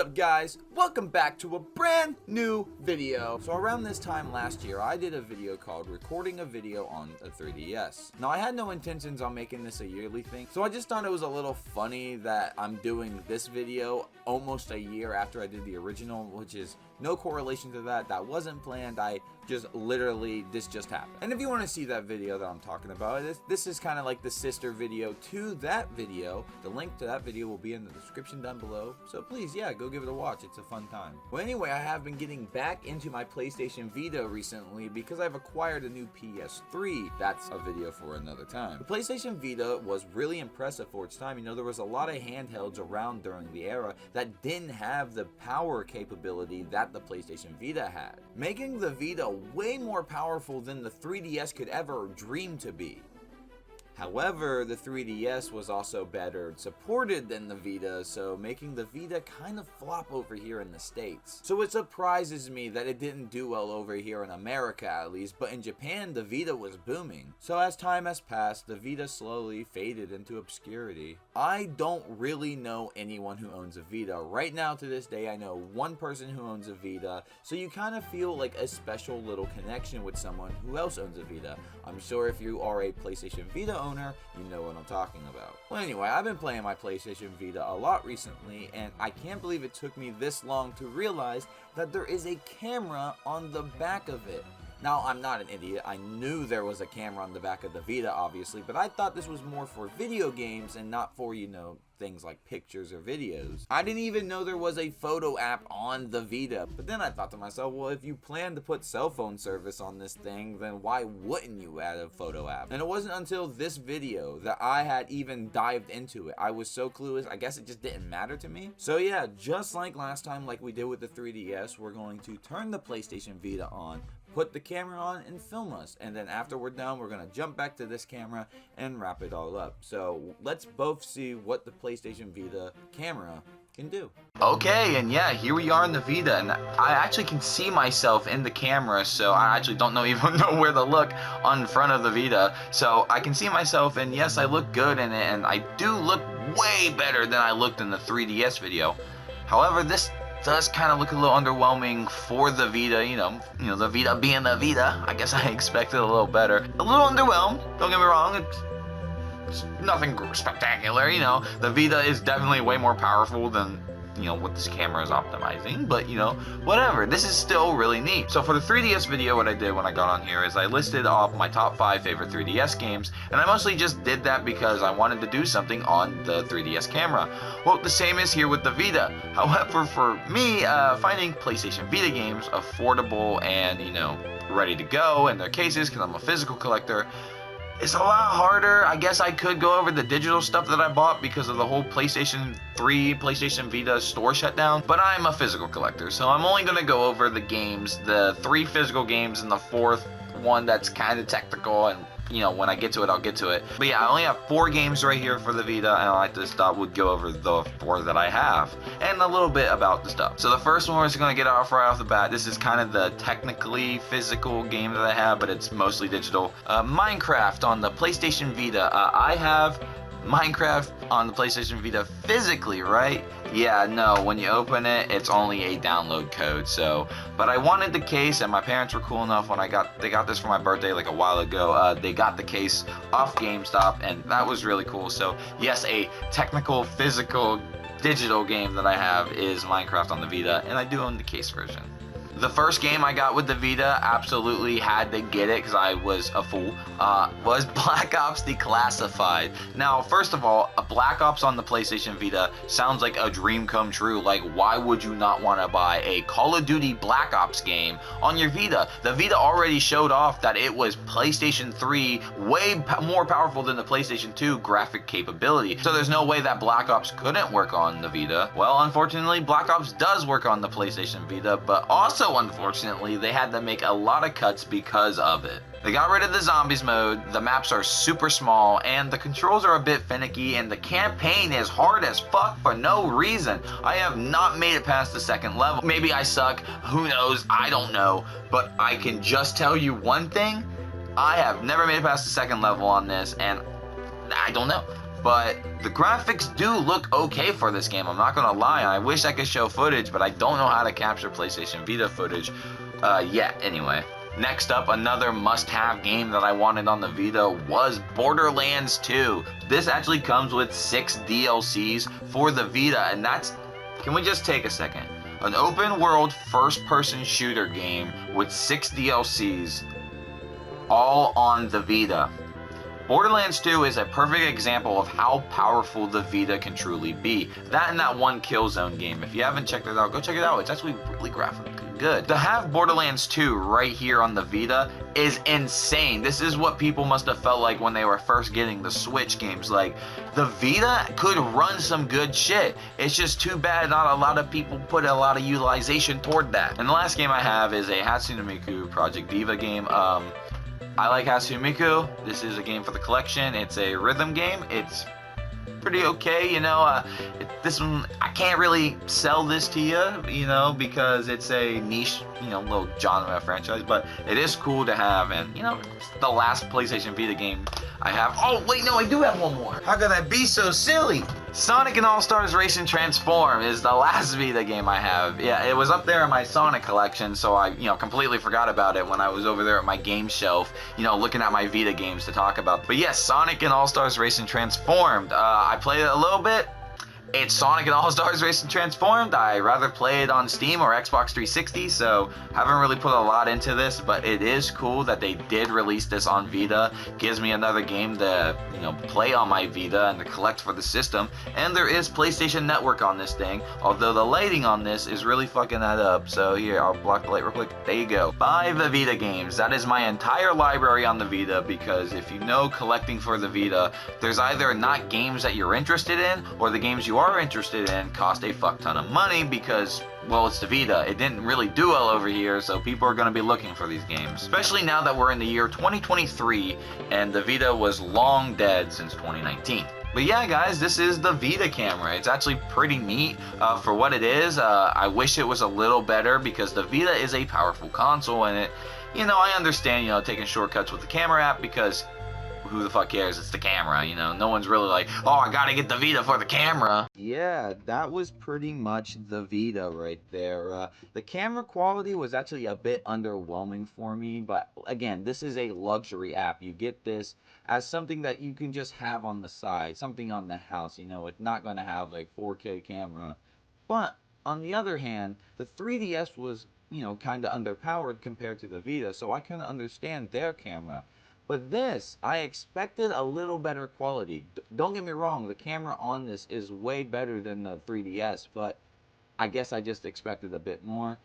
up, guys? Welcome back to a brand new video. So around this time last year, I did a video called recording a video on a 3DS. Now I had no intentions on making this a yearly thing, so I just thought it was a little funny that I'm doing this video almost a year after I did the original, which is no correlation to that. That wasn't planned. This just happened. And if you want to see that video that I'm talking about, this is kind of like the sister video to that video. The link to that video will be in the description down below. So please, yeah, go give it a watch. It's a fun time. Well, anyway, I have been getting back into my PlayStation Vita recently because I've acquired a new PS3. That's a video for another time. The PlayStation Vita was really impressive for its time. You know, there was a lot of handhelds around during the era that didn't have the power capability that the PlayStation Vita had, making the Vita way more powerful than the 3DS could ever dream to be. However, the 3DS was also better supported than the Vita, so making the Vita kind of flop over here in the States. So it surprises me that it didn't do well over here in America at least, but in Japan the Vita was booming. So as time has passed, the Vita slowly faded into obscurity. I don't really know anyone who owns a Vita. Right now to this day I know one person who owns a Vita, so you kind of feel like a special little connection with someone who else owns a Vita. I'm sure if you are a PlayStation Vita owner, you know what I'm talking about. Well, anyway, I've been playing my PlayStation Vita a lot recently, and I can't believe it took me this long to realize that there is a camera on the back of it. Now, I'm not an idiot. I knew there was a camera on the back of the Vita, obviously, but I thought this was more for video games and not for, you know, things like pictures or videos. I didn't even know there was a photo app on the Vita. But then I thought to myself, well, if you plan to put cell phone service on this thing, then why wouldn't you add a photo app? And it wasn't until this video that I had even dived into it. I was so clueless. I guess it just didn't matter to me. So yeah, just like last time, like we did with the 3DS, we're going to turn the PlayStation Vita on, put the camera on, and film us. And then after we're done, we're gonna jump back to this camera and wrap it all up. So let's both see what the PlayStation Vita camera can do. Okay, and yeah, here we are in the Vita, and I actually can see myself in the camera, so I actually don't even know where to look on front of the Vita. So I can see myself, and yes, I look good in it, and I do look way better than I looked in the 3DS video. However, this does kind of look a little underwhelming for the Vita, you know, the Vita being the Vita. I guess I expected a little better. A little underwhelmed, don't get me wrong. It's nothing spectacular, you know. The Vita is definitely way more powerful than, you know, what this camera is optimizing, but, you know, whatever. This is still really neat. So for the 3DS video, what I did when I got on here is I listed off my top 5 favorite 3DS games, and I mostly just did that because I wanted to do something on the 3DS camera. Well, the same is here with the Vita. However, for me, finding PlayStation Vita games affordable and, you know, ready to go in their cases, because I'm a physical collector, it's a lot harder. I guess I could go over the digital stuff that I bought because of the whole PlayStation 3, PlayStation Vita store shutdown, but I'm a physical collector, so I'm only going to go over the games, the 3 physical games and the 4th one that's kind of technical, and, you know, when I get to it, I'll get to it. But yeah, I only have 4 games right here for the Vita, and I just thought we'd go over the 4 that I have, and a little bit about the stuff. So the first one we're just going to get off right off the bat. This is kind of the technically physical game that I have, but it's mostly digital. Minecraft on the PlayStation Vita. I have Minecraft on the PlayStation Vita physically, right? Yeah, no, when you open it, it's only a download code, so, but I wanted the case, and my parents were cool enough when they got this for my birthday like a while ago. They got the case off GameStop, and that was really cool. So yes, a technical, physical, digital game that I have is Minecraft on the Vita, and I do own the case version. The first game I got with the Vita, absolutely had to get it because I was a fool, was Black Ops Declassified. Now, first of all, a Black Ops on the PlayStation Vita sounds like a dream come true. Like, why would you not want to buy a Call of Duty Black Ops game on your Vita? The Vita already showed off that it was PlayStation 3, way more powerful than the PlayStation 2 graphic capability. So there's no way that Black Ops couldn't work on the Vita. Well, unfortunately, Black Ops does work on the PlayStation Vita, but also unfortunately, they had to make a lot of cuts because of it. They got rid of the zombies mode, the maps are super small, and the controls are a bit finicky, and the campaign is hard as fuck for no reason. I have not made it past the 2nd level. Maybe I suck, who knows, I don't know, but I can just tell you one thing, I have never made it past the 2nd level on this, and I don't know. but the graphics do look okay for this game. I'm not gonna lie. I wish I could show footage, but I don't know how to capture PlayStation Vita footage yet anyway. Next up, another must-have game that I wanted on the Vita was Borderlands 2. This actually comes with 6 DLCs for the Vita, and that's... Can we just take a second? An open-world, first-person shooter game with 6 DLCs, all on the Vita. Borderlands 2 is a perfect example of how powerful the Vita can truly be. That and that one Killzone game. If you haven't checked it out, go check it out. It's actually really graphically good. To have Borderlands 2 right here on the Vita is insane. This is what people must have felt like when they were first getting the Switch games. Like, the Vita could run some good shit. It's just too bad not a lot of people put a lot of utilization toward that. And the last game I have is a Hatsune Miku Project Diva game. I like Hatsune Miku. This is a game for the collection. It's a rhythm game. It's pretty okay, you know. This one, I can't really sell this to you, you know, because it's a niche, you know, little genre franchise, but it is cool to have, and, you know, it's the last PlayStation Vita game I have. Oh, wait, no, I do have one more. How could I be so silly? Sonic and All-Stars Racing Transform is the last Vita game I have. Yeah, it was up there in my Sonic collection, so I, you know, completely forgot about it when I was over there at my game shelf, you know, looking at my Vita games to talk about. But yes, Sonic and All-Stars Racing Transformed. I played it a little bit. It's Sonic and All-Stars Racing Transformed. I rather play it on Steam or Xbox 360, so haven't really put a lot into this, but it is cool that they did release this on Vita. Gives me another game to, you know, play on my Vita and to collect for the system. And there is PlayStation Network on this thing, although the lighting on this is really fucking that up. So here, I'll block the light real quick. There you go. 5 Vita games. That is my entire library on the Vita, because if you know collecting for the Vita, there's either not games that you're interested in, or the games you are interested in cost a fuck ton of money because, well, it's the Vita. It didn't really do well over here, so people are going to be looking for these games. Especially now that we're in the year 2023 and the Vita was long dead since 2019. But yeah, guys, this is the Vita camera. It's actually pretty neat for what it is. I wish it was a little better because the Vita is a powerful console, and it, you know, I understand, you know, taking shortcuts with the camera app because who the fuck cares? It's the camera, you know? No one's really like, oh, I gotta get the Vita for the camera. Yeah, that was pretty much the Vita right there. The camera quality was actually a bit underwhelming for me, but again, this is a luxury app. You get this as something that you can just have on the side, something on the house, you know? It's not gonna have like 4K camera. But on the other hand, the 3DS was, you know, kind of underpowered compared to the Vita, so I couldn't understand their camera. But this, I expected a little better quality. Don't get me wrong, the camera on this is way better than the 3DS, but I guess I just expected a bit more.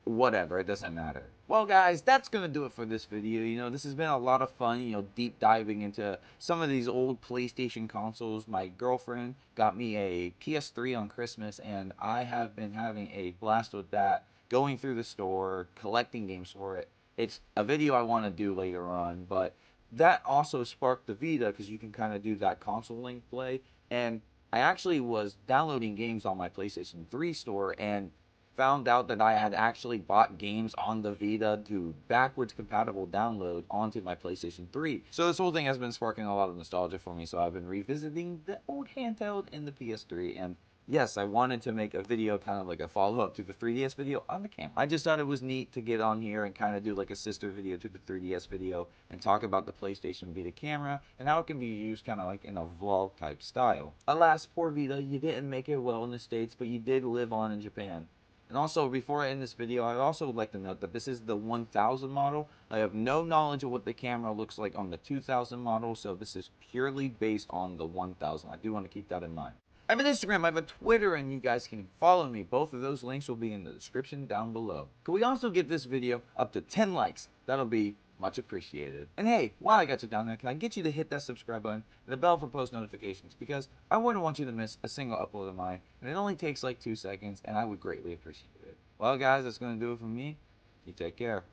Whatever, it doesn't matter. Well, guys, that's gonna do it for this video. You know, this has been a lot of fun, you know, deep diving into some of these old PlayStation consoles. My girlfriend got me a PS3 on Christmas, and I have been having a blast with that, going through the store, collecting games for it. It's a video I want to do later on, but that also sparked the Vita because you can kind of do that console link play. And I actually was downloading games on my PlayStation 3 store and found out that I had actually bought games on the Vita to backwards compatible download onto my PlayStation 3. So this whole thing has been sparking a lot of nostalgia for me, so I've been revisiting the old handheld in the PS3, and yes, I wanted to make a video kind of like a follow-up to the 3DS video on the camera. I just thought it was neat to get on here and kind of do like a sister video to the 3DS video and talk about the PlayStation Vita camera and how it can be used kind of like in a vlog type style. Alas, poor Vita, you didn't make it well in the States, but you did live on in Japan. And also, before I end this video, I'd also like to note that this is the 1000 model. I have no knowledge of what the camera looks like on the 2000 model, so this is purely based on the 1000. I do want to keep that in mind. I have an Instagram, I have a Twitter, and you guys can follow me. Both of those links will be in the description down below. Could we also get this video up to 10 likes? That'll be much appreciated. And hey, while I got you down there, can I get you to hit that subscribe button and the bell for post notifications? Because I wouldn't want you to miss a single upload of mine. And it only takes like 2 seconds, and I would greatly appreciate it. Well, guys, that's going to do it for me. You take care.